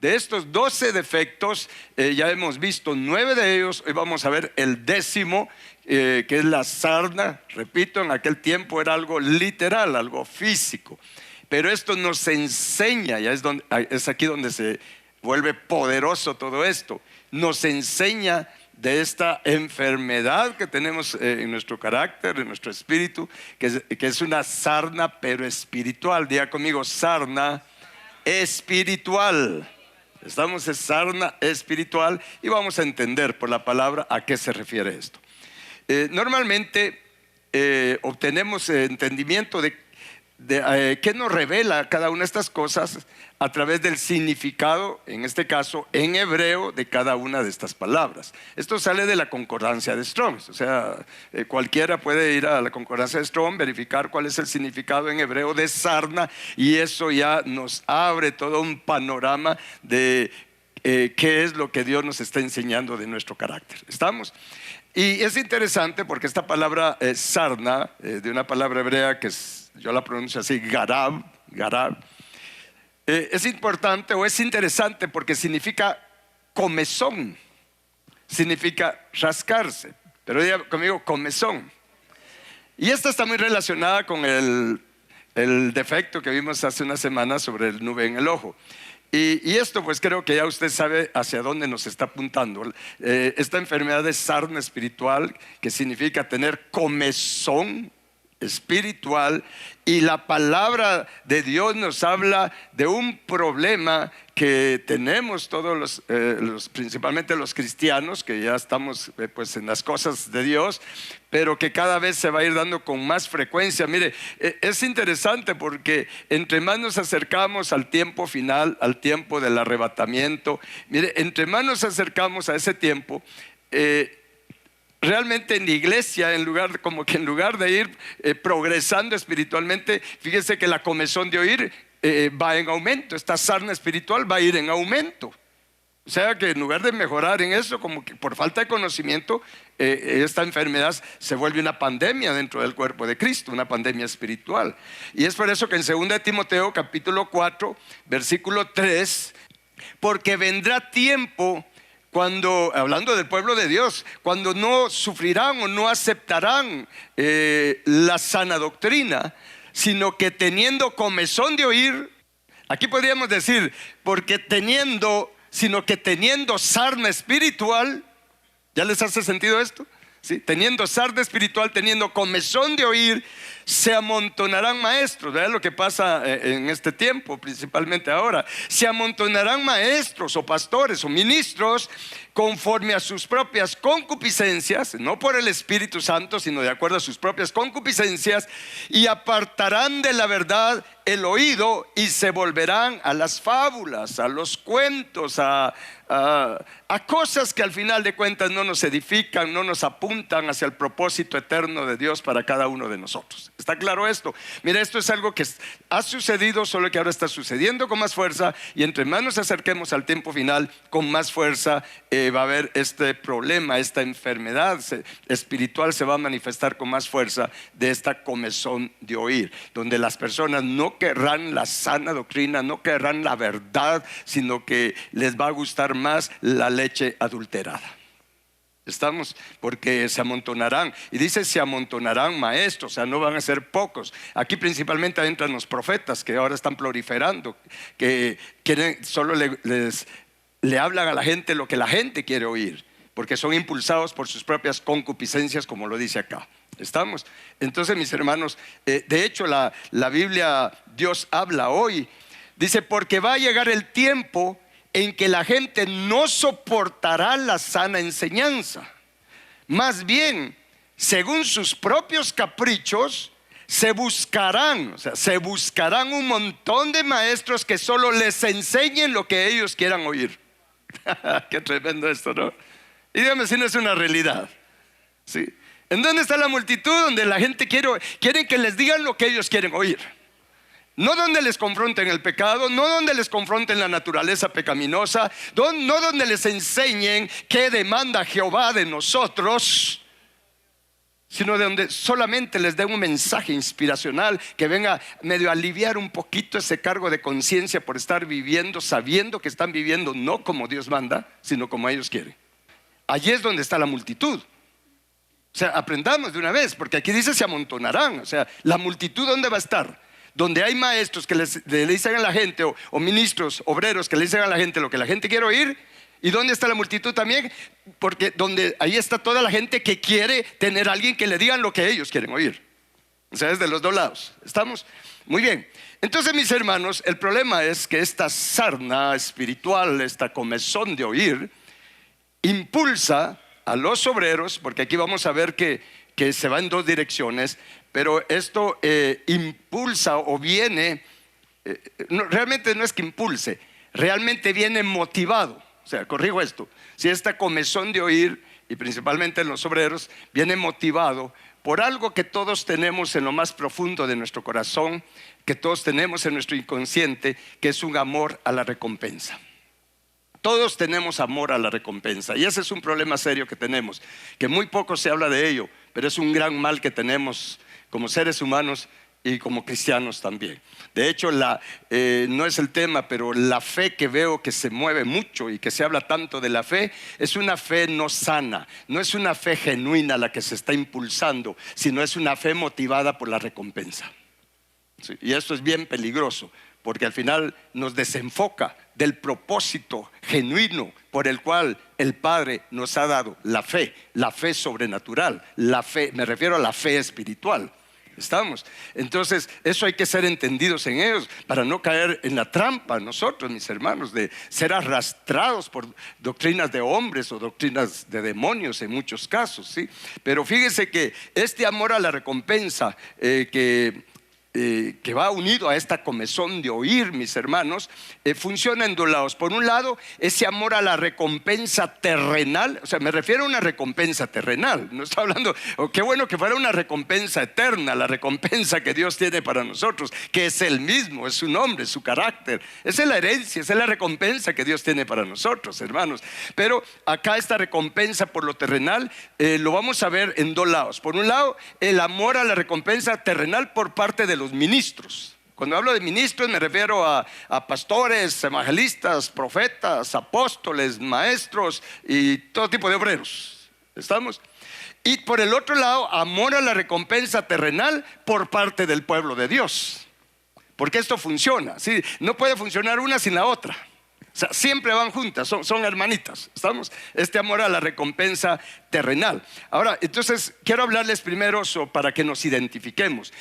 De estos 12 defectos, ya hemos visto 9 de ellos. Hoy vamos a ver el 10º, que es la sarna. Repito, en aquel tiempo era algo literal, algo físico. Pero esto nos enseña, es aquí donde se vuelve poderoso todo esto. Nos enseña de esta enfermedad que tenemos en nuestro carácter, en nuestro espíritu, que es una sarna pero espiritual. Diga conmigo, sarna espiritual. Estamos en sarna espiritual y vamos a entender por la palabra a qué se refiere esto. Normalmente obtenemos entendimiento de qué nos revela cada una de estas cosas a través del significado, en este caso en hebreo, de cada una de estas palabras. Esto sale de la concordancia de Strong. O sea, cualquiera puede ir a la concordancia de Strong, verificar cuál es el significado en hebreo de sarna, y eso ya nos abre todo un panorama de qué es lo que Dios nos está enseñando de nuestro carácter. ¿Estamos? Y es interesante porque esta palabra sarna, de una palabra hebrea que yo la pronuncio así, garab, es importante o es interesante porque significa comezón, significa rascarse. Pero diga conmigo, comezón. Y esta está muy relacionada con el defecto que vimos hace una semana sobre el nube en el ojo. Y esto pues creo que ya usted sabe hacia dónde nos está apuntando. Esta enfermedad de sarna espiritual, que significa tener comezón espiritual, y la palabra de Dios nos habla de un problema que tenemos todos principalmente los cristianos, que ya estamos pues en las cosas de Dios, pero que cada vez se va a ir dando con más frecuencia. Mire, es interesante porque entre más nos acercamos al tiempo final, al tiempo del arrebatamiento, mire, entre más nos acercamos a ese tiempo, realmente en la iglesia, en lugar de ir progresando espiritualmente, fíjese que la comezón de oír va en aumento. Esta sarna espiritual va a ir en aumento. O sea que en lugar de mejorar en eso, como que por falta de conocimiento, esta enfermedad se vuelve una pandemia dentro del cuerpo de Cristo, una pandemia espiritual. Y es por eso que en 2 Timoteo capítulo 4 versículo 3, porque vendrá tiempo cuando, hablando del pueblo de Dios, cuando no sufrirán o no aceptarán la sana doctrina, sino que teniendo comezón de oír, aquí podríamos decir, sino que teniendo sarna espiritual. ¿Ya les hace sentido esto? ¿Sí? Teniendo sarna espiritual, teniendo comezón de oír, se amontonarán maestros. ¿Verdad lo que pasa en este tiempo, principalmente ahora? Se amontonarán maestros o pastores o ministros conforme a sus propias concupiscencias, no por el Espíritu Santo, sino de acuerdo a sus propias concupiscencias, y apartarán de la verdad el oído y se volverán a las fábulas, a los cuentos, a cosas que al final de cuentas no nos edifican, no nos apuntan hacia el propósito eterno de Dios para cada uno de nosotros. ¿Está claro esto? Mira, esto es algo que ha sucedido, solo que ahora está sucediendo con más fuerza, y entre más nos acerquemos al tiempo final, con más fuerza va a haber este problema, esta enfermedad espiritual se va a manifestar con más fuerza de esta comezón de oír, donde las personas no querrán la sana doctrina, no querrán la verdad, sino que les va a gustar más la leche adulterada. ¿Estamos? Porque se amontonarán, y dice se amontonarán maestros, o sea, no van a ser pocos. Aquí principalmente entran los profetas que ahora están proliferando, que quieren, solo le hablan a la gente lo que la gente quiere oír, porque son impulsados por sus propias concupiscencias, como lo dice acá. ¿Estamos? Entonces, mis hermanos, de hecho la Biblia, Dios habla hoy, dice, porque va a llegar el tiempo en que la gente no soportará la sana enseñanza. Más bien, según sus propios caprichos, se buscarán un montón de maestros que solo les enseñen lo que ellos quieran oír. Qué tremendo esto, ¿no? Y dígame si no es una realidad. ¿Sí? ¿En dónde está la multitud? Donde la gente quiere que les digan lo que ellos quieren oír. No donde les confronten el pecado, no donde les confronten la naturaleza pecaminosa, no donde les enseñen qué demanda Jehová de nosotros, sino de donde solamente les dé un mensaje inspiracional que venga medio a aliviar un poquito ese cargo de conciencia por estar viviendo, sabiendo que están viviendo no como Dios manda, sino como ellos quieren. Allí es donde está la multitud. O sea, aprendamos de una vez, porque aquí dice se amontonarán. O sea, la multitud, ¿dónde va a estar? Donde hay maestros que le dicen a la gente, o ministros, obreros que le dicen a la gente lo que la gente quiere oír. ¿Y dónde está la multitud también? Porque ahí está toda la gente que quiere tener a alguien que le digan lo que ellos quieren oír. O sea, es de los dos lados. ¿Estamos? Muy bien. Entonces, mis hermanos, el problema es que esta sarna espiritual, esta comezón de oír, impulsa a los obreros, porque aquí vamos a ver que se va en dos direcciones, pero esto impulsa o viene, realmente no es que impulse, realmente viene motivado. O sea, corrijo esto, si esta comezón de oír, y principalmente en los obreros, viene motivado por algo que todos tenemos en lo más profundo de nuestro corazón, que todos tenemos en nuestro inconsciente, que es un amor a la recompensa. Todos tenemos amor a la recompensa, y ese es un problema serio que tenemos, que muy poco se habla de ello, pero es un gran mal que tenemos como seres humanos y como cristianos también. De hecho, no es el tema, pero la fe que veo que se mueve mucho y que se habla tanto de la fe, es una fe no sana, no es una fe genuina la que se está impulsando, sino es una fe motivada por la recompensa. Sí, y esto es bien peligroso, porque al final nos desenfoca del propósito genuino por el cual el Padre nos ha dado la fe sobrenatural, la fe, me refiero a la fe espiritual. ¿Estamos? Entonces, eso hay que ser entendidos en ellos para no caer en la trampa nosotros, mis hermanos, de ser arrastrados por doctrinas de hombres o doctrinas de demonios en muchos casos, ¿sí? Pero fíjese que este amor a la recompensa que va unido a esta comezón de oír, mis hermanos, funciona en dos lados. Por un lado, ese amor a la recompensa terrenal, o sea, me refiero a una recompensa terrenal, no estoy hablando, qué bueno que fuera una recompensa eterna, la recompensa que Dios tiene para nosotros, que es Él mismo, es su nombre, es su carácter, esa es la herencia, esa es la recompensa que Dios tiene para nosotros, hermanos. Pero acá esta recompensa por lo terrenal lo vamos a ver en dos lados. Por un lado, el amor a la recompensa terrenal por parte de los ministros. Cuando hablo de ministros me refiero a pastores, evangelistas, profetas, apóstoles, maestros y todo tipo de obreros. ¿Estamos? Y por el otro lado, amor a la recompensa terrenal por parte del pueblo de Dios. Porque esto funciona, ¿sí? No puede funcionar una sin la otra. O sea, siempre van juntas, son hermanitas. ¿Estamos? Este amor a la recompensa terrenal. Ahora, entonces, quiero hablarles primero para que nos identifiquemos.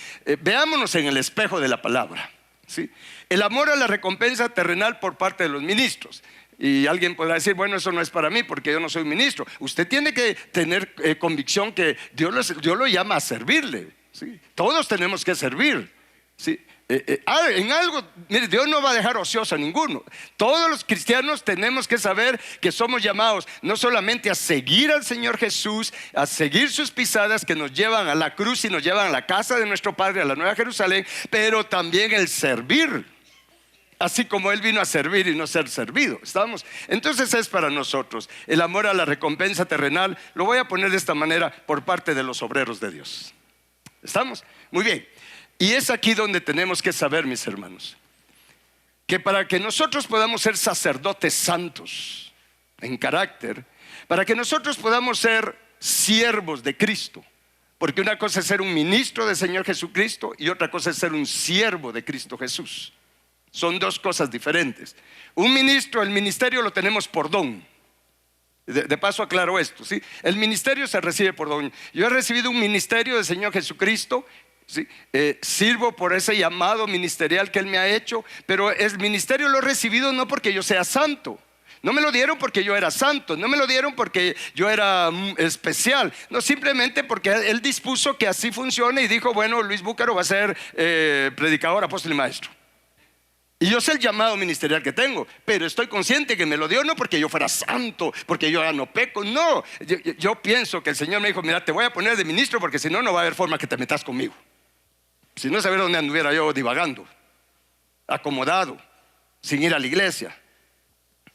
Veámonos en el espejo de la palabra, ¿sí? El amor a la recompensa terrenal por parte de los ministros. Y alguien podrá decir, bueno, eso no es para mí porque yo no soy ministro. Usted tiene que tener convicción que Dios lo llama a servirle, ¿sí? Todos tenemos que servir, ¿sí? En algo, mire, Dios no va a dejar ocioso a ninguno. Todos los cristianos tenemos que saber que somos llamados no solamente a seguir al Señor Jesús, a seguir sus pisadas que nos llevan a la cruz y nos llevan a la casa de nuestro Padre, a la Nueva Jerusalén, pero también el servir, así como Él vino a servir y no ser servido. ¿Estamos? Entonces es para nosotros el amor a la recompensa terrenal. Lo voy a poner de esta manera, por parte de los obreros de Dios. ¿Estamos? Muy bien. Y es aquí donde tenemos que saber, mis hermanos, que para que nosotros podamos ser sacerdotes santos en carácter, para que nosotros podamos ser siervos de Cristo, porque una cosa es ser un ministro del Señor Jesucristo y otra cosa es ser un siervo de Cristo Jesús. Son dos cosas diferentes. Un ministro, el ministerio lo tenemos por don. De paso aclaro esto, ¿sí? El ministerio se recibe por don. Yo he recibido un ministerio del Señor Jesucristo, ¿sí? Sirvo por ese llamado ministerial que Él me ha hecho, pero el ministerio lo he recibido no porque yo sea santo. No me lo dieron porque yo era santo, no me lo dieron porque yo era especial, no, simplemente porque Él dispuso que así funcione y dijo, bueno, Luis Búcaro va a ser predicador, apóstol y maestro. Y yo sé el llamado ministerial que tengo, pero estoy consciente que me lo dio no porque yo fuera santo, porque yo no peco, no. Yo pienso que el Señor me dijo, mira, te voy a poner de ministro porque si no, no va a haber forma que te metas conmigo. Si no, saber dónde anduviera yo divagando, acomodado, sin ir a la iglesia.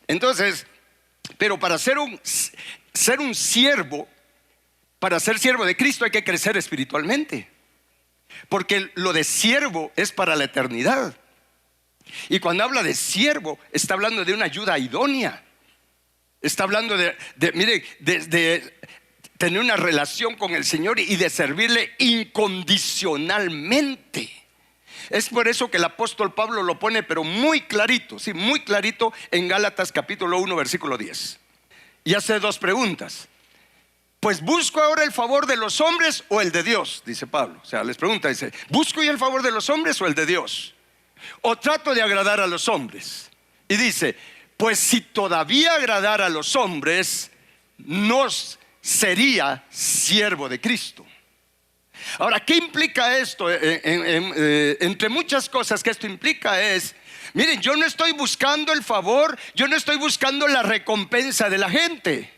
Entonces, pero para ser un siervo, Para ser siervo de Cristo hay que crecer espiritualmente, porque lo de siervo es para la eternidad. Y cuando habla de siervo, está hablando de una ayuda idónea. Está hablando de tener una relación con el Señor y de servirle incondicionalmente. Es por eso que el apóstol Pablo lo pone pero muy clarito, sí, muy clarito en Gálatas capítulo 1 versículo 10. Y hace dos preguntas. Pues busco ahora el favor de los hombres o el de Dios, dice Pablo. O sea, les pregunta, dice, ¿busco yo el favor de los hombres o el de Dios? ¿O trato de agradar a los hombres? Y dice, pues si todavía agradara a los hombres, no sería siervo de Cristo. Ahora, ¿qué implica esto? Entre muchas cosas que esto implica es, miren, yo no estoy buscando el favor, yo no estoy buscando la recompensa de la gente.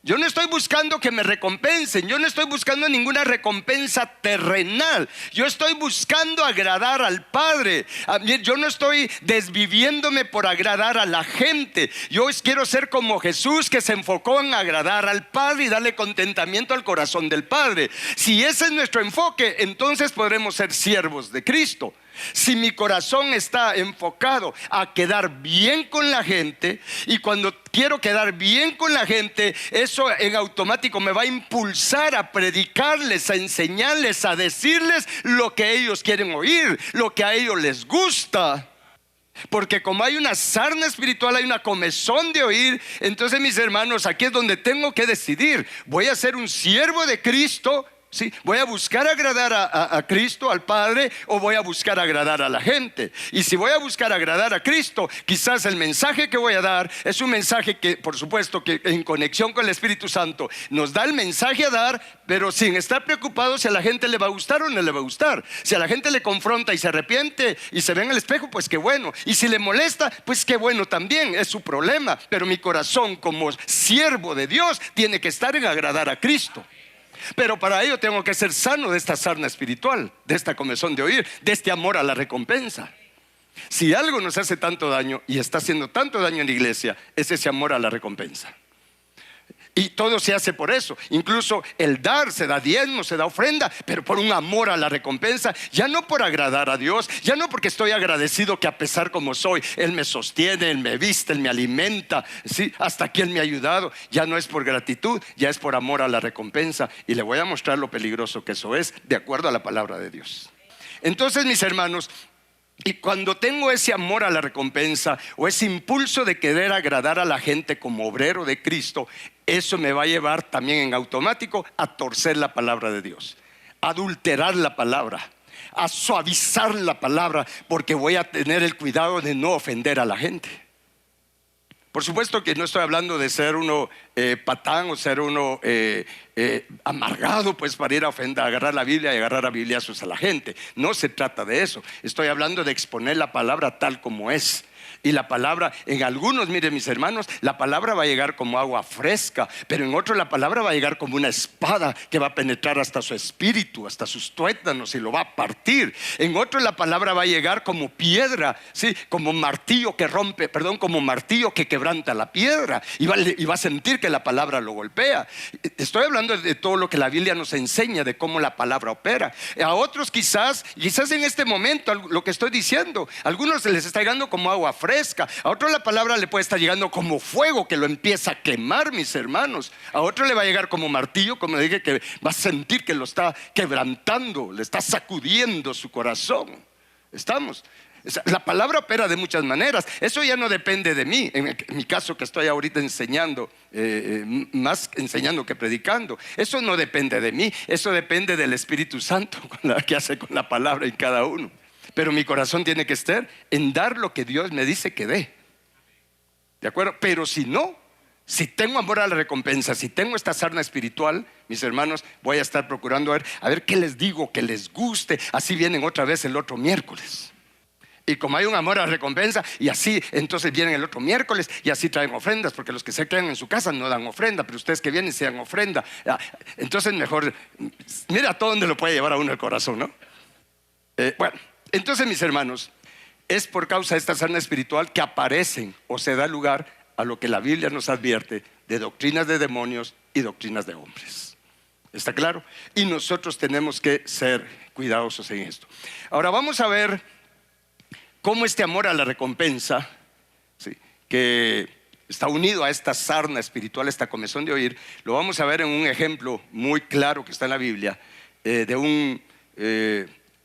Yo no estoy buscando que me recompensen, yo no estoy buscando ninguna recompensa terrenal. Yo estoy buscando agradar al Padre. Yo no estoy desviviéndome por agradar a la gente. Yo quiero ser como Jesús, que se enfocó en agradar al Padre y darle contentamiento al corazón del Padre. Si ese es nuestro enfoque, entonces podremos ser siervos de Cristo. Si mi corazón está enfocado a quedar bien con la gente, y cuando quiero quedar bien con la gente, eso en automático me va a impulsar a predicarles, a enseñarles, a decirles lo que ellos quieren oír, lo que a ellos les gusta. Porque como hay una sarna espiritual, hay una comezón de oír. Entonces, mis hermanos, aquí es donde tengo que decidir: ¿voy a ser un siervo de Cristo? ¿Sí? ¿Voy a buscar agradar a Cristo, al Padre, o voy a buscar agradar a la gente? Y si voy a buscar agradar a Cristo, quizás el mensaje que voy a dar es un mensaje que, por supuesto, que en conexión con el Espíritu Santo nos da el mensaje a dar, pero sin estar preocupado si a la gente le va a gustar o no le va a gustar. Si a la gente le confronta y se arrepiente y se ve en el espejo, pues qué bueno. Y si le molesta, pues qué bueno también, es su problema. Pero mi corazón como siervo de Dios tiene que estar en agradar a Cristo. Pero para ello tengo que ser sano de esta sarna espiritual, de esta comezón de oír, de este amor a la recompensa. Si algo nos hace tanto daño y está haciendo tanto daño en la iglesia, es ese amor a la recompensa. Y todo se hace por eso. Incluso el dar, se da diezmo, se da ofrenda, pero por un amor a la recompensa. Ya no por agradar a Dios, ya no porque estoy agradecido que a pesar como soy, Él me sostiene, Él me viste, Él me alimenta, ¿sí? Hasta aquí Él me ha ayudado. Ya no es por gratitud, ya es por amor a la recompensa. Y le voy a mostrar lo peligroso que eso es, de acuerdo a la palabra de Dios. Entonces, mis hermanos, y cuando tengo ese amor a la recompensa o ese impulso de querer agradar a la gente como obrero de Cristo, eso me va a llevar también en automático a torcer la palabra de Dios, a adulterar la palabra, a suavizar la palabra, porque voy a tener el cuidado de no ofender a la gente. Por supuesto que no estoy hablando de ser uno patán o ser uno amargado, pues para ir a ofender, a agarrar la Biblia y agarrar a bibliazos a la gente. No se trata de eso. Estoy hablando de exponer la palabra tal como es. Y la palabra, en algunos, miren mis hermanos, la palabra va a llegar como agua fresca, pero en otros la palabra va a llegar como una espada que va a penetrar hasta su espíritu, hasta sus tuétanos, y lo va a partir. En otros la palabra va a llegar como piedra, ¿sí? Como martillo que rompe, como martillo que quebranta la piedra, y va a sentir que la palabra lo golpea. Estoy hablando de todo lo que la Biblia nos enseña, de cómo la palabra opera. A otros quizás en este momento, lo que estoy diciendo, a algunos les está llegando como agua fresca, a otro la palabra le puede estar llegando como fuego que lo empieza a quemar, mis hermanos. A otro le va a llegar como martillo, como dije, que va a sentir que lo está quebrantando, le está sacudiendo su corazón. ¿Estamos? La palabra opera de muchas maneras. Eso ya no depende de mí. En mi caso, que estoy ahorita enseñando, más enseñando que predicando, eso no depende de mí. Eso depende del Espíritu Santo que hace con la palabra en cada uno. Pero mi corazón tiene que estar en dar lo que Dios me dice que dé. ¿De acuerdo? Pero si no, si tengo amor a la recompensa, si tengo esta sarna espiritual, mis hermanos, voy a estar procurando a ver qué les digo, que les guste. Así vienen otra vez el otro miércoles. Y como hay un amor a la recompensa, y así entonces vienen el otro miércoles y así traen ofrendas, porque los que se quedan en su casa no dan ofrenda, pero ustedes que vienen se dan ofrenda. Entonces mejor, mira a todo donde lo puede llevar a uno el corazón, ¿no? Bueno, entonces mis hermanos, es por causa de esta sarna espiritual que aparecen o se da lugar a lo que la Biblia nos advierte de doctrinas de demonios y doctrinas de hombres. ¿Está claro? Y nosotros tenemos que ser cuidadosos en esto. Ahora vamos a ver cómo este amor a la recompensa, ¿sí?, que está unido a esta sarna espiritual, esta comezón de oír, lo vamos a ver en un ejemplo muy claro que está en la Biblia, de un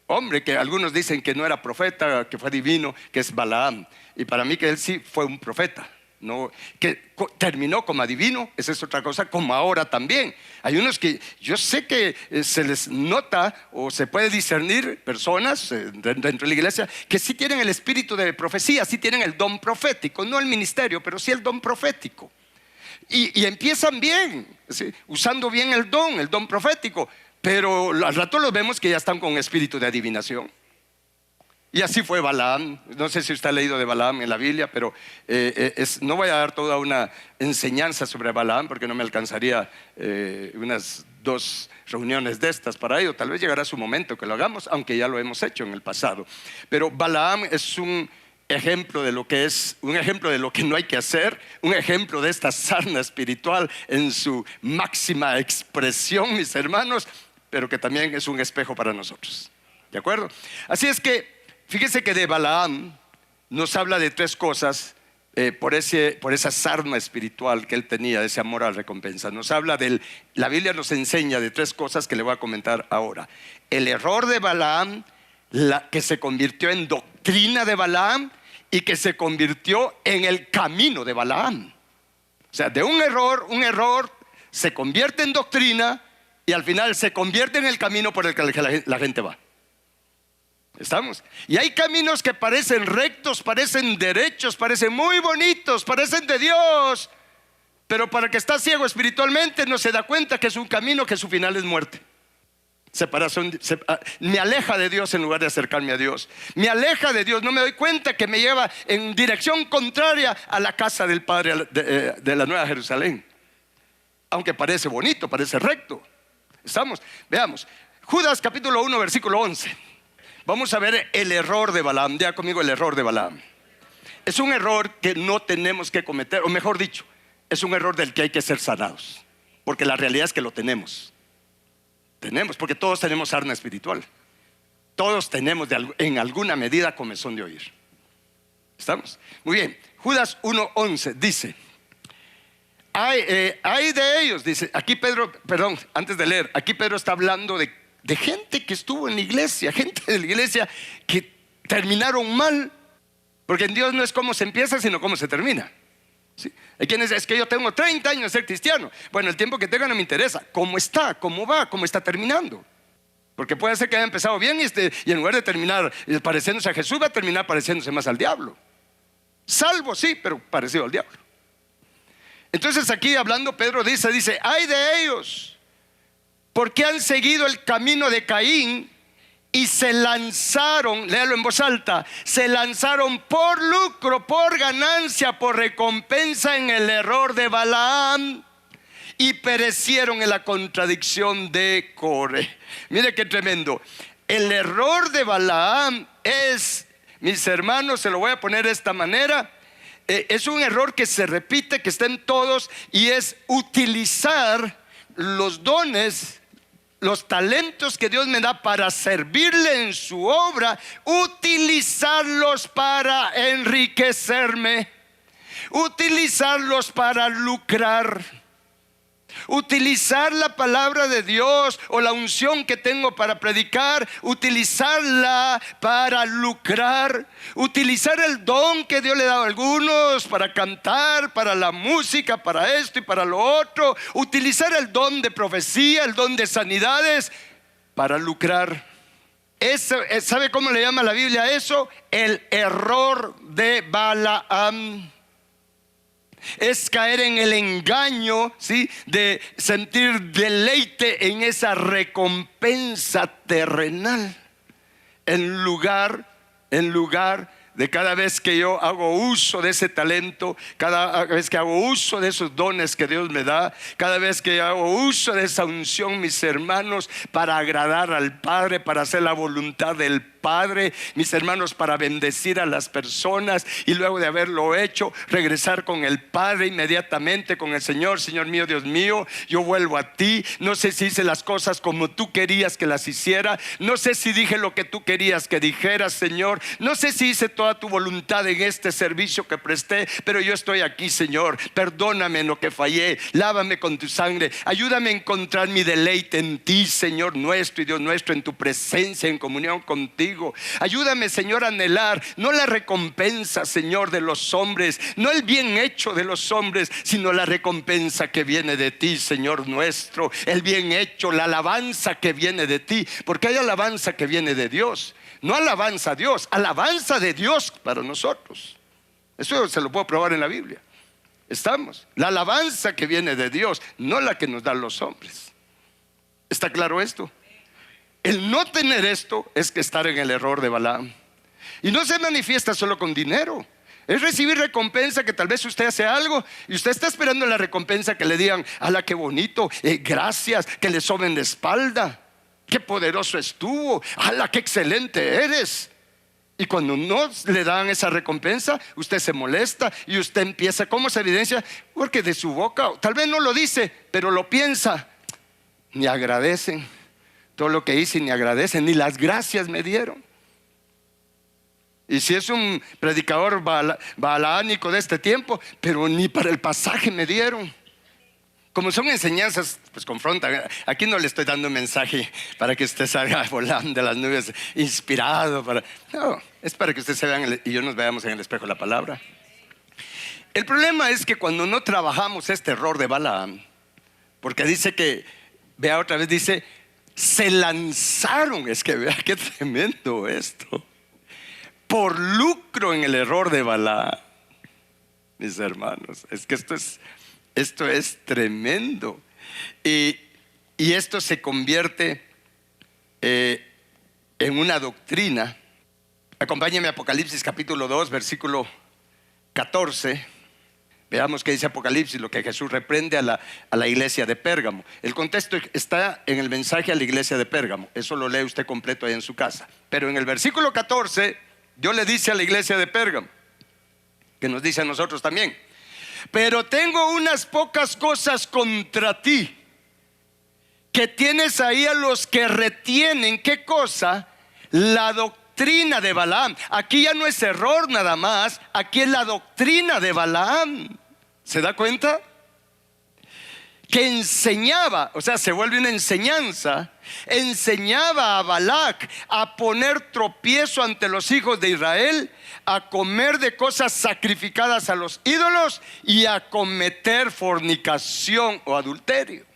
hombre que algunos dicen que no era profeta, que fue divino, que es Balaam. Y para mí que él sí fue un profeta. No, que terminó como adivino, esa es otra cosa, como ahora también. Hay unos que yo sé que se les nota o se puede discernir personas dentro de la iglesia que sí tienen el espíritu de profecía, sí tienen el don profético, no el ministerio, pero sí el don profético. Y empiezan bien, ¿sí?, usando bien el don profético, pero al rato los vemos que ya están con espíritu de adivinación. Y así fue Balaam. No sé si usted ha leído de Balaam en la Biblia, pero no voy a dar toda una enseñanza sobre Balaam porque no me alcanzaría unas 2 reuniones de estas para ello. Tal vez llegará su momento que lo hagamos, aunque ya lo hemos hecho en el pasado. Pero Balaam es un ejemplo de lo que es, un ejemplo de lo que no hay que hacer, un ejemplo de esta sarna espiritual en su máxima expresión, mis hermanos, pero que también es un espejo para nosotros. ¿De acuerdo? Así es que fíjese que de Balaam nos habla de 3 cosas por esa sarna espiritual que él tenía, de ese amor a la recompensa. Nos habla la Biblia nos enseña de 3 cosas que le voy a comentar ahora. El error de Balaam, que se convirtió en doctrina de Balaam y que se convirtió en el camino de Balaam. O sea, de un error se convierte en doctrina y al final se convierte en el camino por el que la gente va. ¿Estamos? Y hay caminos que parecen rectos, parecen derechos, parecen muy bonitos, parecen de Dios, pero para el que está ciego espiritualmente no se da cuenta que es un camino que su final es muerte. Separación, me aleja de Dios en lugar de acercarme a Dios. Me aleja de Dios, no me doy cuenta que me lleva en dirección contraria a la casa del Padre de la Nueva Jerusalén. Aunque parece bonito, parece recto. ¿Estamos? Veamos, Judas capítulo 1 versículo 11. Vamos a ver el error de Balaam. Diga conmigo el error de Balaam. Es un error que no tenemos que cometer, o mejor dicho, es un error del que hay que ser sanados. Porque la realidad es que lo tenemos. Porque todos tenemos sarna espiritual. Todos tenemos en alguna medida comezón de oír. ¿Estamos? Muy bien. Judas 1:11 dice: hay de ellos, dice, aquí Pedro, perdón, antes de leer, aquí Pedro está hablando de gente que estuvo en la iglesia, gente de la iglesia que terminaron mal, porque en Dios no es cómo se empieza, sino cómo se termina. ¿Sí? Hay quienes es que yo tengo 30 años de ser cristiano. Bueno, el tiempo que tenga no me interesa. ¿Cómo está? ¿Cómo va? ¿Cómo está terminando? Porque puede ser que haya empezado bien y en lugar de terminar pareciéndose a Jesús, va a terminar pareciéndose más al diablo. Salvo, sí, pero parecido al diablo. Entonces aquí hablando Pedro dice, ay de ellos, porque han seguido el camino de Caín y se lanzaron, léalo en voz alta, se lanzaron por lucro, por ganancia, por recompensa en el error de Balaam y perecieron en la contradicción de Core. Mire qué tremendo. El error de Balaam es, mis hermanos, se lo voy a poner de esta manera, es un error que se repite, que está en todos, y es utilizar los dones, los talentos que Dios me da para servirle en su obra, utilizarlos para enriquecerme, utilizarlos para lucrar, utilizar la palabra de Dios o la unción que tengo para predicar, utilizarla para lucrar, utilizar el don que Dios le ha dado a algunos para cantar, para la música, para esto y para lo otro, utilizar el don de profecía, el don de sanidades para lucrar. ¿Sabe cómo le llama la Biblia a eso? El error de Balaam. Es caer en el engaño, ¿sí?, de sentir deleite en esa recompensa terrenal, en lugar de cada vez que yo hago uso de ese talento, cada vez que hago uso de esos dones que Dios me da, cada vez que hago uso de esa unción, mis hermanos, para agradar al Padre, para hacer la voluntad del Padre, padre, mis hermanos, para bendecir a las personas, y luego de haberlo hecho, regresar con el Padre inmediatamente, con el Señor. Señor mío, Dios mío, yo vuelvo a ti. No sé si hice las cosas como tú querías que las hiciera, no sé si dije lo que tú querías que dijeras, Señor, no sé si hice toda tu voluntad en este servicio que presté, pero yo estoy aquí, Señor. Perdóname en lo que fallé, lávame con tu sangre, ayúdame a encontrar mi deleite en ti, Señor nuestro y Dios nuestro, en tu presencia, en comunión contigo. Ayúdame, Señor, a anhelar no la recompensa, Señor, de los hombres, no el bien hecho de los hombres, sino la recompensa que viene de ti, Señor nuestro, el bien hecho, la alabanza que viene de ti, porque hay alabanza que viene de Dios, no alabanza a Dios, alabanza de Dios para nosotros. Eso se lo puedo probar en la Biblia. Estamos, la alabanza que viene de Dios, no la que nos dan los hombres. ¿Está claro esto? El no tener esto es que estar en el error de Balaam. Y no se manifiesta solo con dinero. Es recibir recompensa, que tal vez usted hace algo y usted está esperando la recompensa, que le digan: ¡ala, qué bonito! Gracias, que le soben la espalda. ¡Qué poderoso estuvo! ¡ala, qué excelente eres! Y cuando no le dan esa recompensa, usted se molesta y usted empieza. ¿Cómo se evidencia? Porque de su boca, tal vez no lo dice, pero lo piensa: ni agradecen todo lo que hice, ni agradecen, ni las gracias me dieron. Y si es un predicador balaánico de este tiempo, pero ni para el pasaje me dieron. Como son enseñanzas, pues confrontan. Aquí no le estoy dando un mensaje para que usted salga volando de las nubes inspirado. No, es para que usted se vea y yo nos veamos en el espejo de la palabra. El problema es que cuando no trabajamos este error de Balaam, porque dice que, vea otra vez, dice: se lanzaron. Es que vea qué tremendo esto. Por lucro en el error de Balaam. Mis hermanos, es que esto es tremendo. Y esto se convierte en una doctrina. Acompáñenme a Apocalipsis capítulo 2, versículo 14. Veamos qué dice Apocalipsis, lo que Jesús reprende a la iglesia de Pérgamo. El contexto está en el mensaje a la iglesia de Pérgamo. Eso lo lee usted completo ahí en su casa. Pero en el versículo 14, Dios le dice a la iglesia de Pérgamo, que nos dice a nosotros también: pero tengo unas pocas cosas contra ti, que tienes ahí a los que retienen, ¿qué cosa? La doctrina de Balaam. Aquí ya no es error nada más, aquí es la doctrina de Balaam. ¿Se da cuenta? Que enseñaba, o sea, se vuelve una enseñanza. Enseñaba a Balac a poner tropiezo ante los hijos de Israel, a comer de cosas sacrificadas a los ídolos y a cometer fornicación o adulterio.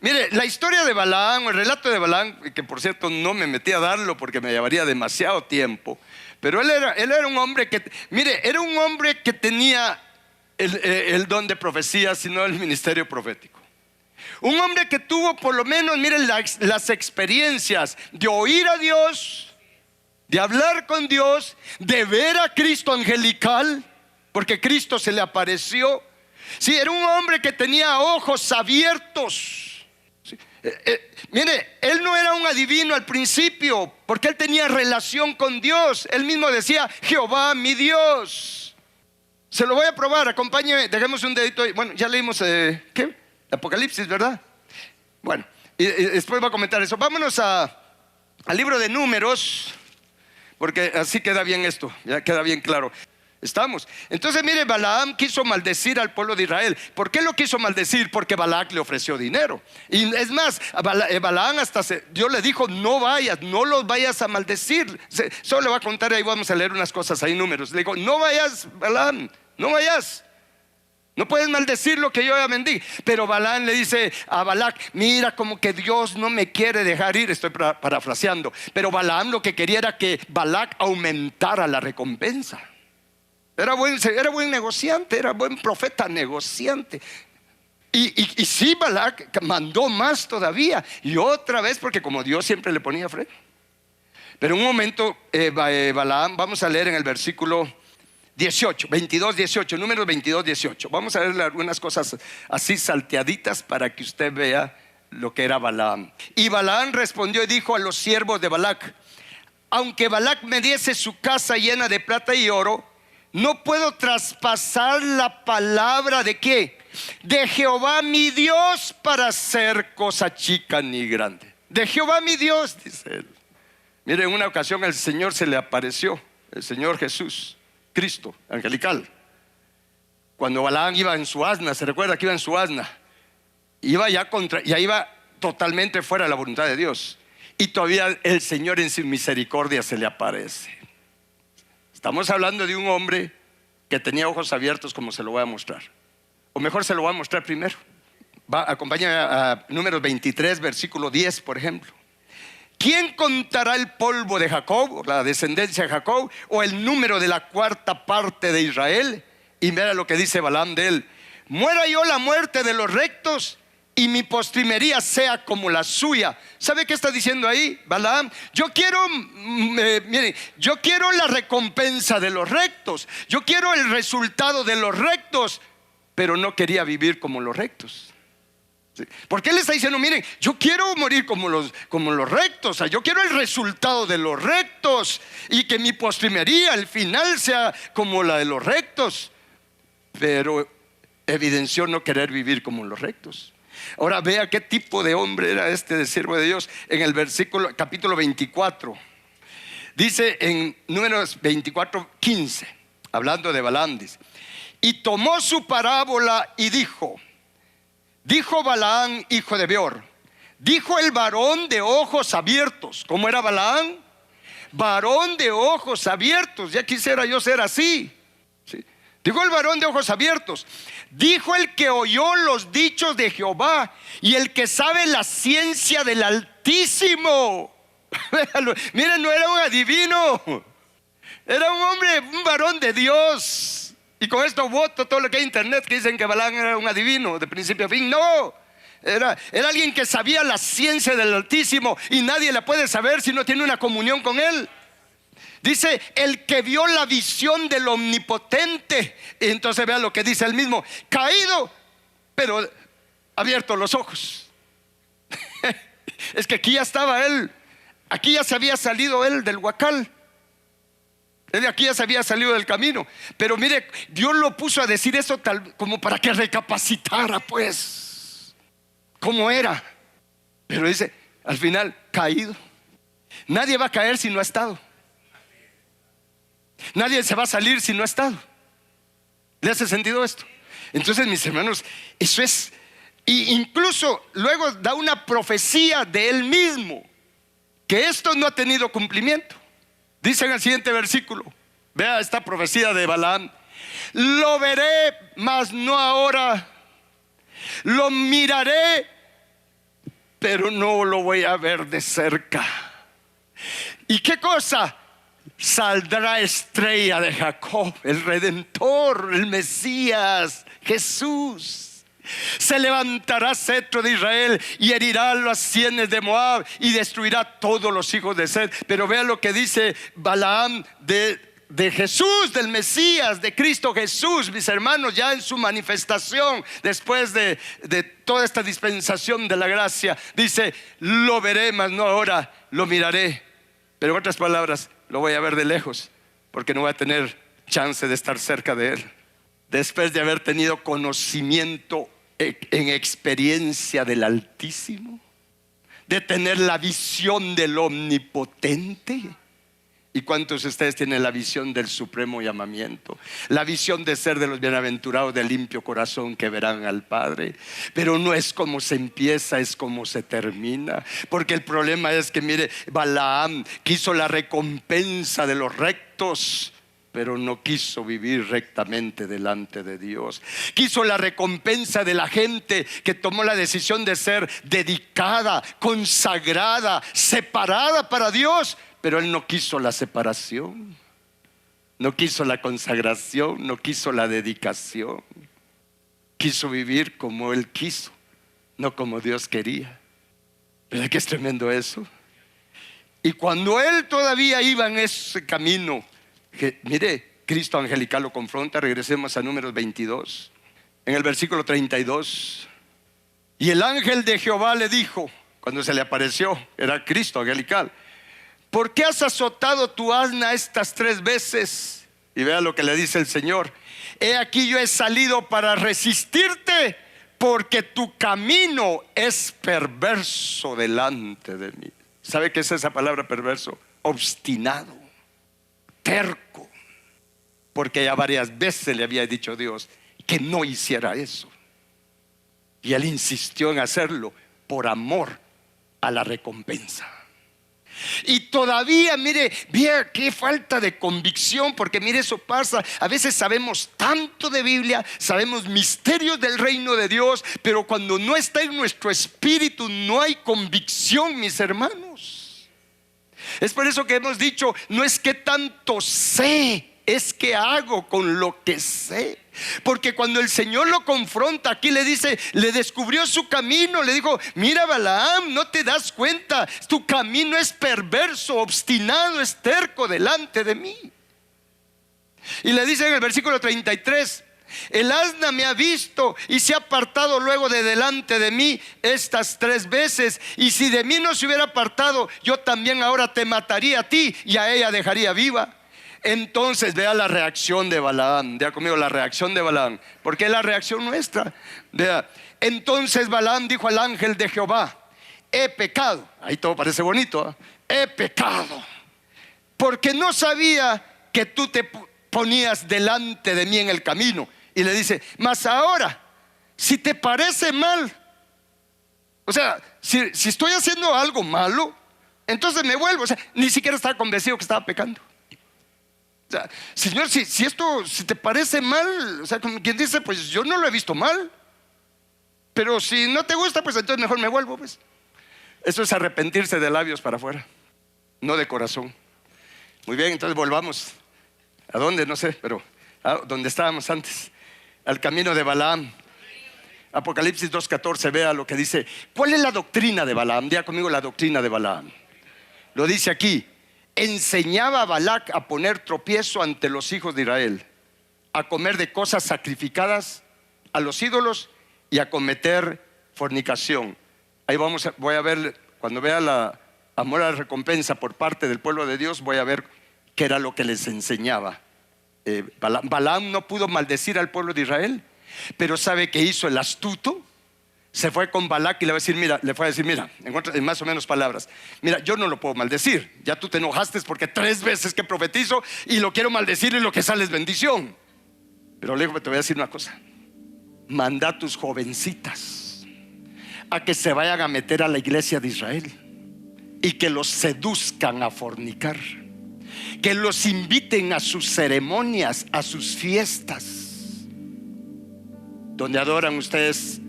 Mire, la historia de Balaam, el relato de Balaam, que por cierto no me metí a darlo porque me llevaría demasiado tiempo, pero él era un hombre que, mire, era un hombre que tenía el don de profecía, sino el ministerio profético. Un hombre que tuvo por lo menos, miren, las experiencias de oír a Dios, de hablar con Dios, de ver a Cristo angelical, porque Cristo se le apareció. Sí, era un hombre que tenía ojos abiertos. Sí. Mire, él no era un adivino al principio, porque él tenía relación con Dios. Él mismo decía: Jehová mi Dios. Se lo voy a probar, acompáñeme, dejemos un dedito ahí. Bueno, ya leímos, ¿qué? Apocalipsis, ¿verdad? Bueno, y después va a comentar eso. Vámonos al libro de Números, porque así queda bien esto, ya queda bien claro. Estamos. Entonces, mire, Balaam quiso maldecir al pueblo de Israel. ¿Por qué lo quiso maldecir? Porque Balac le ofreció dinero. Y es más, Balaam Dios le dijo: no vayas, no los vayas a maldecir. Solo le va a contar, ahí vamos a leer unas cosas ahí, Números. Le digo: no vayas, Balaam, no vayas. No puedes maldecir lo que yo ya bendiga. Pero Balaam le dice a Balac: mira, como que Dios no me quiere dejar ir. Estoy parafraseando. Pero Balaam lo que quería era que Balac aumentara la recompensa. Era buen negociante, era buen profeta negociante. Y sí, Balac mandó más todavía. Y otra vez, porque como Dios siempre le ponía freno. Pero en un momento, Balaam, vamos a leer en el versículo 18, 22, 18, número 22, 18. Vamos a ver algunas cosas así salteaditas para que usted vea lo que era Balaam. Y Balaam respondió y dijo a los siervos de Balac: aunque Balac me diese su casa llena de plata y oro, no puedo traspasar la palabra ¿de qué? De Jehová mi Dios para hacer cosa chica ni grande. De Jehová mi Dios, dice él. Mire, en una ocasión el Señor se le apareció, el Señor Jesús, Cristo, angelical. Cuando Balaam iba en su asna, se recuerda que iba en su asna, iba totalmente fuera de la voluntad de Dios. Y todavía el Señor en su misericordia se le aparece. Estamos hablando de un hombre que tenía ojos abiertos, como se lo voy a mostrar. O mejor se lo voy a mostrar primero. Acompáñame a Números 23, versículo 10, por ejemplo. ¿Quién contará el polvo de Jacob, la descendencia de Jacob, o el número de la cuarta parte de Israel? Y mira lo que dice Balaam de él: muera yo la muerte de los rectos y mi postrimería sea como la suya. ¿Sabe qué está diciendo ahí Balaam? Yo quiero la recompensa de los rectos, yo quiero el resultado de los rectos, pero no quería vivir como los rectos. ¿Sí? Porque él está diciendo, miren, yo quiero morir como los rectos, o sea, yo quiero el resultado de los rectos y que mi postrimería, el final, sea como la de los rectos. Pero evidenció no querer vivir como los rectos. Ahora vea qué tipo de hombre era este de siervo de Dios. En el capítulo 24 dice en Números 24:15, hablando de Balaam, dice: y tomó su parábola y dijo Balaam, hijo de Beor, dijo el varón de ojos abiertos. ¿Cómo era Balaam? Varón de ojos abiertos. Ya quisiera yo ser así. ¿Sí? Dijo el varón de ojos abiertos. Dijo el que oyó los dichos de Jehová y el que sabe la ciencia del Altísimo. Miren, no era un adivino, era un hombre, un varón de Dios. Y con esto voto todo lo que hay en internet que dicen que Balaam era un adivino de principio a fin. No, era alguien que sabía la ciencia del Altísimo, y nadie la puede saber si no tiene una comunión con él. Dice el que vio la visión del Omnipotente. Y entonces vea lo que dice él mismo: caído, pero abierto los ojos. Es que aquí ya estaba él, aquí ya se había salido él del huacal, él aquí ya se había salido del camino. Pero mire, Dios lo puso a decir eso tal como para que recapacitara, pues, cómo era. Pero dice, al final, caído. Nadie va a caer si no ha estado. Nadie se va a salir si no ha estado. ¿Le hace sentido esto? Entonces, mis hermanos, eso es. Y incluso luego da una profecía de él mismo, que esto no ha tenido cumplimiento. Dice en el siguiente versículo, vea esta profecía de Balaam: lo veré, mas no ahora. Lo miraré, pero no lo voy a ver de cerca. ¿Y qué cosa? Saldrá estrella de Jacob, el Redentor, el Mesías, Jesús. Se levantará cetro de Israel y herirá las sienes de Moab y destruirá todos los hijos de Seth. Pero vean lo que dice Balaam de Jesús, del Mesías, de Cristo Jesús, mis hermanos, ya en su manifestación después de toda esta dispensación de la gracia. Dice, lo veré, mas no ahora, lo miraré. Pero en otras palabras, lo voy a ver de lejos, porque no voy a tener chance de estar cerca de él. Después de haber tenido conocimiento en experiencia del Altísimo, de tener la visión del Omnipotente. ¿Y cuántos de ustedes tienen la visión del supremo llamamiento? La visión de ser de los bienaventurados de limpio corazón, que verán al Padre. Pero no es como se empieza, es como se termina. Porque el problema es que, mire, Balaam quiso la recompensa de los rectos, pero no quiso vivir rectamente delante de Dios. Quiso la recompensa de la gente que tomó la decisión de ser dedicada, consagrada, separada para Dios. Pero él no quiso la separación, no quiso la consagración, no quiso la dedicación. Quiso vivir como él quiso, no como Dios quería. ¿Verdad que es tremendo eso? Y cuando él todavía iba en ese camino, mire, Cristo angelical lo confronta. Regresemos a Números 22, en el versículo 32. Y el ángel de Jehová le dijo, cuando se le apareció, era Cristo angelical: ¿por qué has azotado tu asna estas 3 veces? Y vea lo que le dice el Señor: he aquí yo he salido para resistirte, porque tu camino es perverso delante de mí. ¿Sabe qué es esa palabra perverso? Obstinado, terco. Porque ya varias veces le había dicho Dios que no hiciera eso, y él insistió en hacerlo por amor a la recompensa. Y todavía, mire, vea qué falta de convicción, porque mire, eso pasa. A veces sabemos tanto de Biblia, sabemos misterios del reino de Dios, pero cuando no está en nuestro espíritu no hay convicción, mis hermanos. Es por eso que hemos dicho, no es que tanto sé, es que hago con lo que sé. Porque cuando el Señor lo confronta, aquí le dice, le descubrió su camino, le dijo: mira, Balaam, no te das cuenta, tu camino es perverso, obstinado, es terco delante de mí. Y le dice en el versículo 33: el asna me ha visto y se ha apartado luego de delante de mí estas 3 veces, y si de mí no se hubiera apartado, yo también ahora te mataría a ti y a ella dejaría viva. Entonces vea la reacción de Balaam. Vea conmigo la reacción de Balaam, porque es la reacción nuestra. Vea: entonces Balaam dijo al ángel de Jehová: he pecado. Ahí todo parece bonito, ¿eh? He pecado, porque no sabía que tú te ponías delante de mí en el camino. Y le dice: mas ahora, si te parece mal, o sea, si estoy haciendo algo malo, entonces me vuelvo. O sea, ni siquiera estaba convencido que estaba pecando. O sea, Señor, si esto, si te parece mal, o sea, como quien dice, pues yo no lo he visto mal, pero si no te gusta, pues entonces mejor me vuelvo, pues. Eso es arrepentirse de labios para afuera, no de corazón. Muy bien, entonces volvamos. ¿A dónde? No sé, pero a donde estábamos antes, al camino de Balaam. Apocalipsis 2:14, vea lo que dice. ¿Cuál es la doctrina de Balaam? Diga conmigo la doctrina de Balaam. Lo dice aquí: enseñaba a Balac a poner tropiezo ante los hijos de Israel, a comer de cosas sacrificadas a los ídolos y a cometer fornicación. Ahí voy a ver, cuando vea la amor a la recompensa por parte del pueblo de Dios, voy a ver qué era lo que les enseñaba. Balaam no pudo maldecir al pueblo de Israel, pero ¿sabe qué hizo el astuto? Se fue con Balac y le fue a decir, mira, en más o menos palabras: mira, yo no lo puedo maldecir. Ya tú te enojaste porque 3 veces que profetizo y lo quiero maldecir, y lo que sale es bendición. Pero le digo, te voy a decir una cosa: manda a tus jovencitas a que se vayan a meter a la iglesia de Israel y que los seduzcan a fornicar, que los inviten a sus ceremonias, a sus fiestas, donde adoran ustedes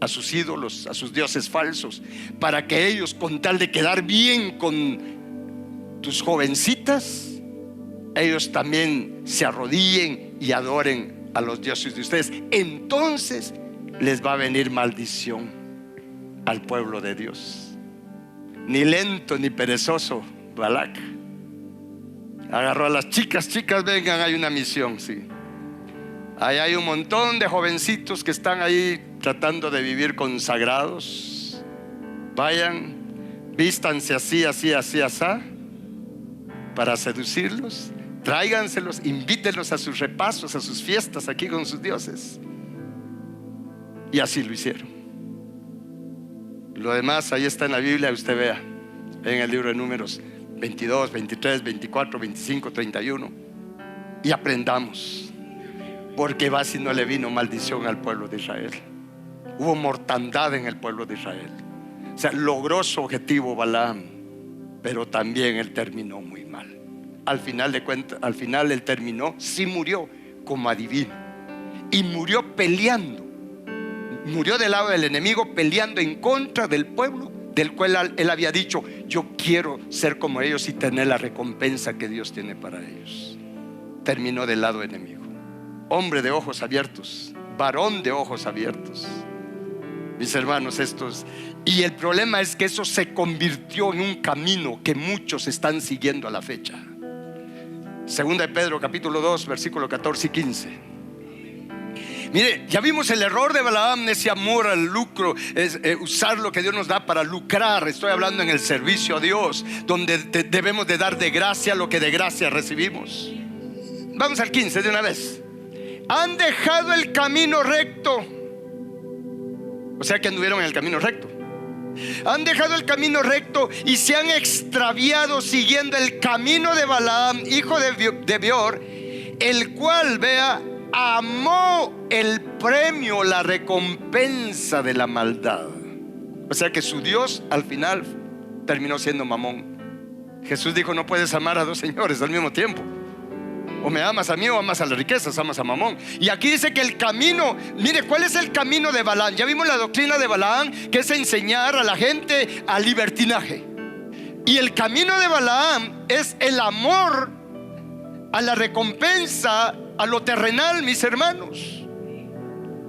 a sus ídolos, a sus dioses falsos, para que ellos, con tal de quedar bien con tus jovencitas, ellos también se arrodillen y adoren a los dioses de ustedes. Entonces les va a venir maldición al pueblo de Dios. Ni lento ni perezoso Balac agarró a las chicas: vengan, hay una misión, sí. Ahí hay un montón de jovencitos que están ahí tratando de vivir consagrados. Vayan, vístanse así, para seducirlos. Tráiganselos, invítenlos a sus repasos, a sus fiestas aquí con sus dioses. Y así lo hicieron. Lo demás ahí está en la Biblia, usted vea en el libro de Números 22, 23, 24, 25, 31. Y aprendamos, porque va si no le vino maldición al pueblo de Israel. Hubo mortandad en el pueblo de Israel. O sea, logró su objetivo Balaam, pero también él terminó muy mal. Al final de cuentas, al final él terminó, sí murió como adivino, y murió peleando. Murió del lado del enemigo, peleando en contra del pueblo del cual él había dicho: yo quiero ser como ellos y tener la recompensa que Dios tiene para ellos. Terminó del lado enemigo. Hombre de ojos abiertos, varón de ojos abiertos, mis hermanos, estos. Y el problema es que eso se convirtió en un camino que muchos están siguiendo a la fecha. Segunda de Pedro capítulo 2 versículo 14 y 15. Mire, ya vimos el error de Balaam, ese amor al lucro, es usar lo que Dios nos da para lucrar. Estoy hablando en el servicio a Dios, donde debemos de dar de gracia lo que de gracia recibimos. Vamos al 15 de una vez. Han dejado el camino recto, o sea que anduvieron en el camino recto. Han dejado el camino recto y se han extraviado siguiendo el camino de Balaam, hijo de Beor, el cual, vea, amó el premio, la recompensa de la maldad. O sea que su Dios al final terminó siendo Mamón. Jesús dijo: no puedes amar a dos señores al mismo tiempo. O me amas a mí o amas a las riquezas, amas a Mamón. Y aquí dice que el camino, mire, ¿cuál es el camino de Balaam? Ya vimos la doctrina de Balaam, que es enseñar a la gente al libertinaje. Y el camino de Balaam es el amor a la recompensa, a lo terrenal, mis hermanos.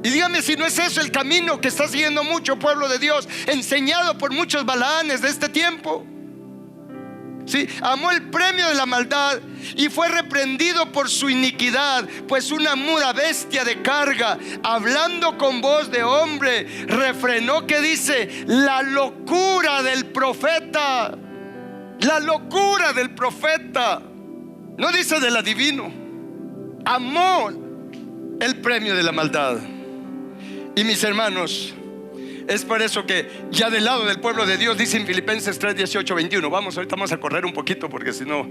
Y dígame si no es eso el camino que está siguiendo mucho pueblo de Dios, enseñado por muchos Balaanes de este tiempo. Sí, amó el premio de la maldad y fue reprendido por su iniquidad, pues una muda bestia de carga, hablando con voz de hombre, refrenó, que dice, la locura del profeta. La locura del profeta. No dice del adivino. Amó el premio de la maldad. Y mis hermanos, es por eso que ya del lado del pueblo de Dios dice en Filipenses 3, 18, 21. Ahorita vamos a correr un poquito porque si no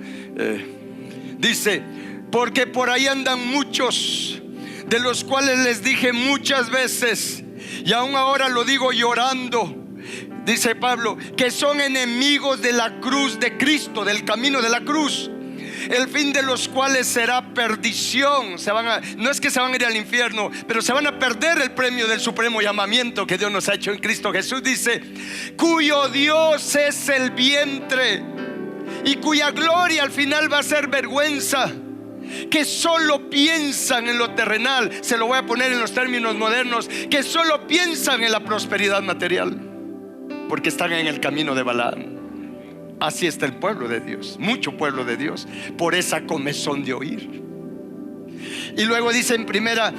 dice: porque por ahí andan muchos, de los cuales les dije muchas veces, y aún ahora lo digo llorando, dice Pablo, que son enemigos de la cruz de Cristo, del camino de la cruz, el fin de los cuales será perdición. No es que se van a ir al infierno, pero se van a perder el premio del supremo llamamiento que Dios nos ha hecho en Cristo Jesús. Dice: cuyo Dios es el vientre y cuya gloria al final va a ser vergüenza, que solo piensan en lo terrenal. Se lo voy a poner en los términos modernos: que solo piensan en la prosperidad material, porque están en el camino de Balaam. Así está el pueblo de Dios, mucho pueblo de Dios, por esa comezón de oír. Y luego dice en primera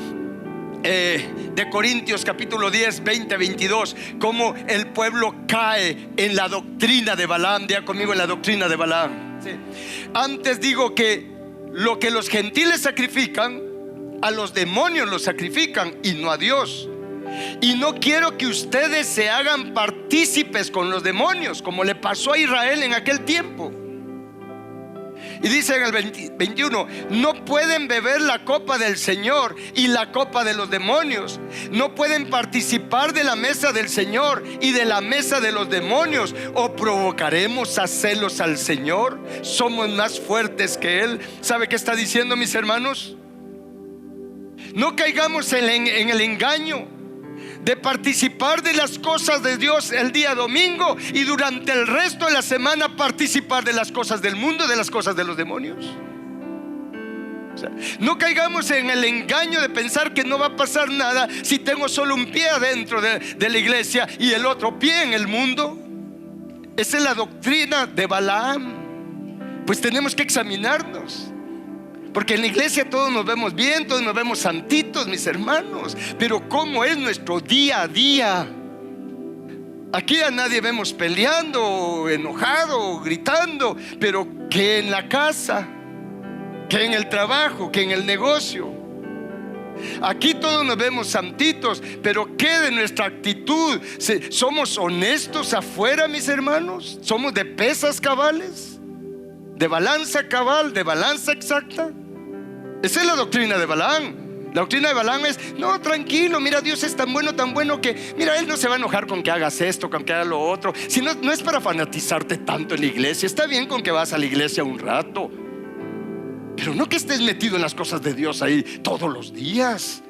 de Corintios capítulo 10, 20, 22, cómo el pueblo cae en la doctrina de Balaam. Diga conmigo: en la doctrina de Balaam. Sí. Antes digo que lo que los gentiles sacrifican, a los demonios los sacrifican y no a Dios. Y no quiero que ustedes se hagan partícipes con los demonios, como le pasó a Israel en aquel tiempo. Y dice en el 21: no pueden beber la copa del Señor y la copa de los demonios. No pueden participar de la mesa del Señor y de la mesa de los demonios. ¿O provocaremos a celos al Señor? Somos más fuertes que Él. ¿Sabe qué está diciendo, mis hermanos? No caigamos en el engaño de participar de las cosas de Dios el día domingo y durante el resto de la semana participar de las cosas del mundo, de las cosas de los demonios. O sea, no caigamos en el engaño de pensar que no va a pasar nada si tengo solo un pie adentro de la iglesia y el otro pie en el mundo. Esa es la doctrina de Balaam. Pues tenemos que examinarnos, porque en la iglesia todos nos vemos bien, todos nos vemos santitos, mis hermanos. Pero ¿cómo es nuestro día a día? Aquí a nadie vemos peleando, enojado, gritando. Pero ¿qué en la casa? ¿Qué en el trabajo? ¿Qué en el negocio? Aquí todos nos vemos santitos, pero ¿qué de nuestra actitud? ¿Somos honestos afuera, mis hermanos? ¿Somos de pesas cabales? ¿De balanza cabal? ¿De balanza exacta? Esa es la doctrina de Balaam. La doctrina de Balaam es: no, tranquilo, mira, Dios es tan bueno que, mira, Él no se va a enojar con que hagas esto, con que hagas lo otro. Si no, no es para fanatizarte tanto en la iglesia. Está bien con que vas a la iglesia un rato, pero no que estés metido en las cosas de Dios ahí todos los días.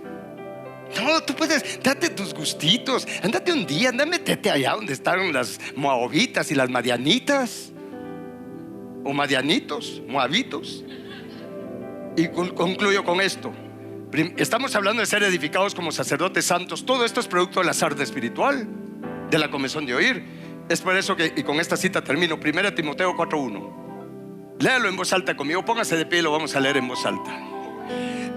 No, tú puedes, date tus gustitos. Ándate un día, métete allá donde están las moabitas y las madianitas, o madianitos, moabitos. Y concluyo con esto. Estamos hablando de ser edificados como sacerdotes santos. Todo esto es producto de la sarna espiritual, de la comezón de oír. Es por eso que, y con esta cita termino, 1 Timoteo 4:1. Léalo en voz alta conmigo, póngase de pie y lo vamos a leer en voz alta.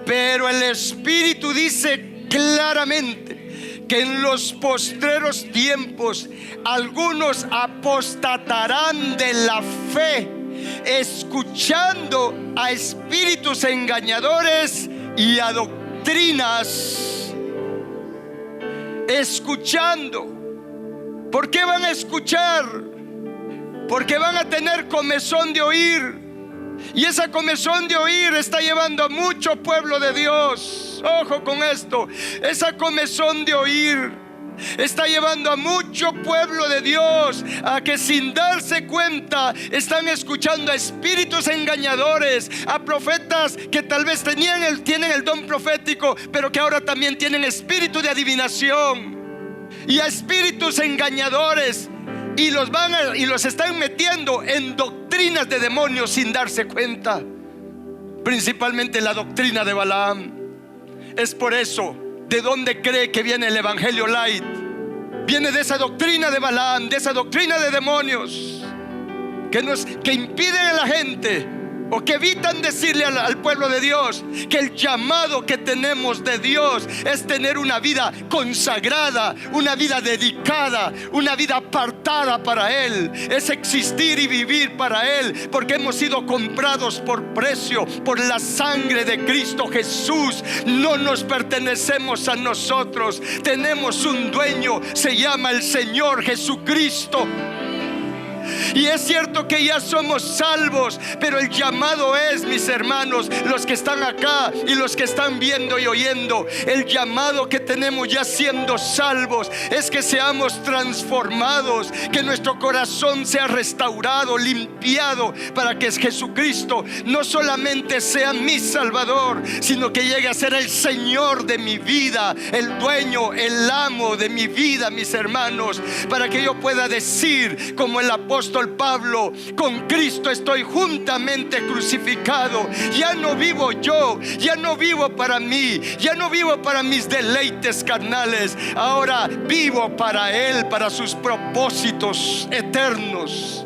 Pero el Espíritu dice claramente que en los postreros tiempos algunos apostatarán de la fe, escuchando a espíritus engañadores y a doctrinas. Escuchando. ¿Por qué van a escuchar? Porque van a tener comezón de oír. Y esa comezón de oír está llevando a mucho pueblo de Dios. Ojo con esto. Esa comezón de oír está llevando a mucho pueblo de Dios a que sin darse cuenta están escuchando a espíritus engañadores, a profetas que tal vez tienen el don profético, pero que ahora también tienen espíritu de adivinación, y a espíritus engañadores, y los están metiendo en doctrinas de demonios sin darse cuenta, principalmente la doctrina de Balaam. Es por eso, ¿de dónde cree que viene el evangelio light? Viene de esa doctrina de Balaam, de esa doctrina de demonios que impiden a la gente, o que evitan decirle al pueblo de Dios que el llamado que tenemos de Dios es tener una vida consagrada, una vida dedicada, una vida apartada para Él. Es existir y vivir para Él, porque hemos sido comprados por precio, por la sangre de Cristo Jesús. No nos pertenecemos a nosotros, tenemos un dueño, se llama el Señor Jesucristo. Y es cierto que ya somos salvos, pero el llamado es, mis hermanos, los que están acá y los que están viendo y oyendo, el llamado que tenemos ya siendo salvos es que seamos transformados, que nuestro corazón sea restaurado, limpiado, para que Jesucristo no solamente sea mi Salvador, sino que llegue a ser el Señor de mi vida, el dueño, el amo de mi vida, mis hermanos, para que yo pueda decir como el apóstol Pablo: con Cristo estoy juntamente crucificado. Ya no vivo yo, ya no vivo para mí, ya no vivo para mis deleites carnales. Ahora vivo para Él, para sus propósitos eternos.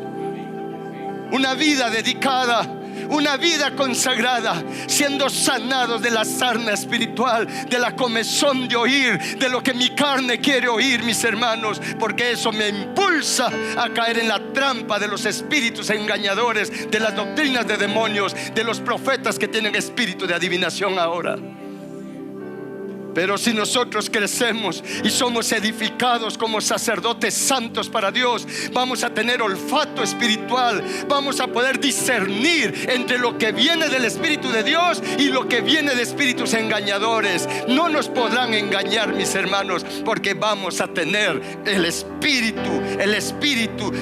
Una vida dedicada, una vida consagrada, siendo sanados de la sarna espiritual, de la comezón de oír, de lo que mi carne quiere oír, mis hermanos, porque eso me impulsa a caer en la trampa de los espíritus engañadores, de las doctrinas de demonios, de los profetas que tienen espíritu de adivinación ahora. Pero si nosotros crecemos y somos edificados como sacerdotes santos para Dios, vamos a tener olfato espiritual, vamos a poder discernir entre lo que viene del Espíritu de Dios y lo que viene de espíritus engañadores. No nos podrán engañar, mis hermanos, porque vamos a tener el Espíritu,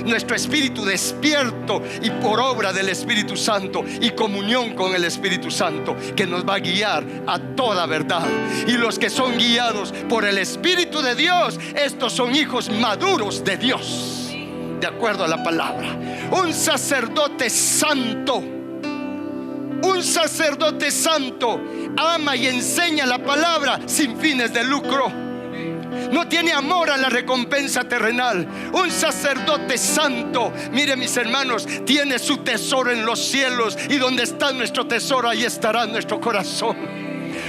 nuestro espíritu despierto, y por obra del Espíritu Santo y comunión con el Espíritu Santo, que nos va a guiar a toda verdad. Y los que son guiados por el Espíritu de Dios, estos son hijos maduros de Dios, de acuerdo a la palabra. Un sacerdote santo, ama y enseña la palabra sin fines de lucro. No tiene amor a la recompensa terrenal. Un sacerdote santo, mire, mis hermanos, tiene su tesoro en los cielos, y donde está nuestro tesoro, ahí estará nuestro corazón.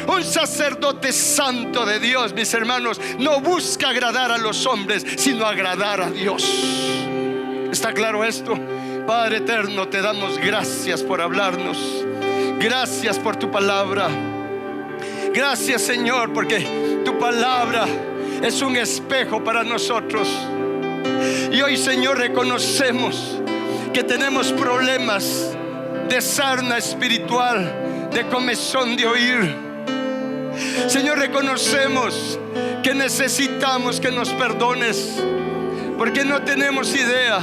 Un sacerdote santo de Dios, mis hermanos, no busca agradar a los hombres, sino agradar a Dios. ¿Está claro esto? Padre eterno, te damos gracias por hablarnos. Gracias por tu palabra. Gracias, Señor, porque tu palabra es un espejo para nosotros. Y hoy, Señor, reconocemos que tenemos problemas de sarna espiritual, de comezón de oír. Señor, reconocemos que necesitamos que nos perdones, porque no tenemos idea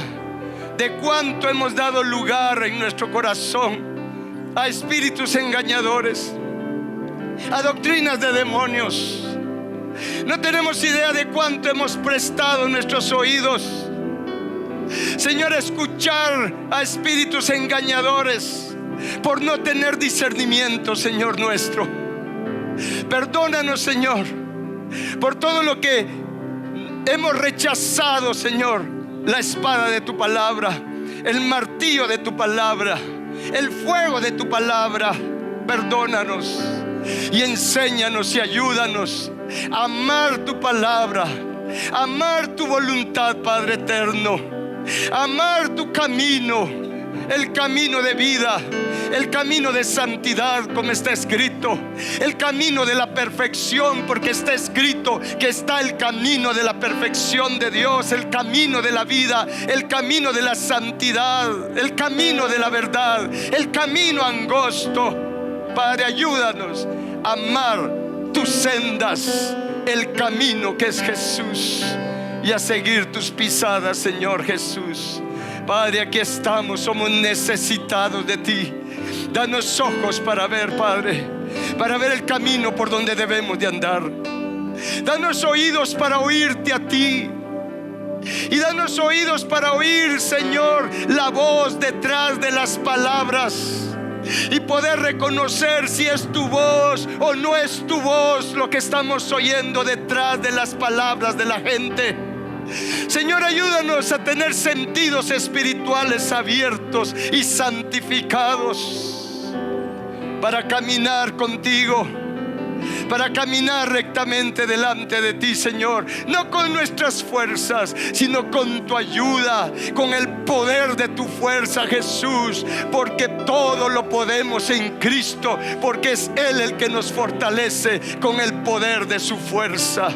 de cuánto hemos dado lugar en nuestro corazón a espíritus engañadores, a doctrinas de demonios. No tenemos idea de cuánto hemos prestado nuestros oídos, Señor, a escuchar a espíritus engañadores por no tener discernimiento, Señor nuestro. Perdónanos, Señor, por todo lo que hemos rechazado, Señor. La espada de tu palabra, el martillo de tu palabra, el fuego de tu palabra. Perdónanos y enséñanos y ayúdanos amar tu palabra, amar tu voluntad, Padre eterno, amar tu camino, el camino de vida, el camino de santidad, como está escrito, el camino de la perfección, porque está escrito que está el camino de la perfección de Dios, el camino de la vida, el camino de la santidad, el camino de la verdad, el camino angosto. Padre, ayúdanos a amar tus sendas, el camino que es Jesús, y a seguir tus pisadas, Señor Jesús. Padre, aquí estamos, somos necesitados de ti. Danos ojos para ver, Padre, para ver el camino por donde debemos de andar. Danos oídos para oírte a ti. Y danos oídos para oír, Señor, la voz detrás de las palabras, y poder reconocer si es tu voz o no es tu voz lo que estamos oyendo detrás de las palabras de la gente. Señor, ayúdanos a tener sentidos espirituales abiertos y santificados para caminar contigo, para caminar rectamente delante de ti, Señor, no con nuestras fuerzas, sino con tu ayuda, con el poder de tu fuerza, Jesús, porque todo lo podemos en Cristo, porque es Él el que nos fortalece con el poder de su fuerza.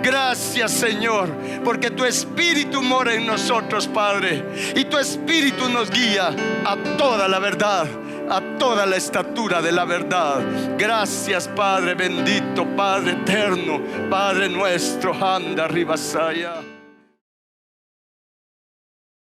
Gracias, Señor, porque tu Espíritu mora en nosotros, Padre, y tu Espíritu nos guía a toda la verdad, a toda la estatura de la verdad. Gracias, Padre bendito, Padre eterno, Padre nuestro. Anda, Ribasaya.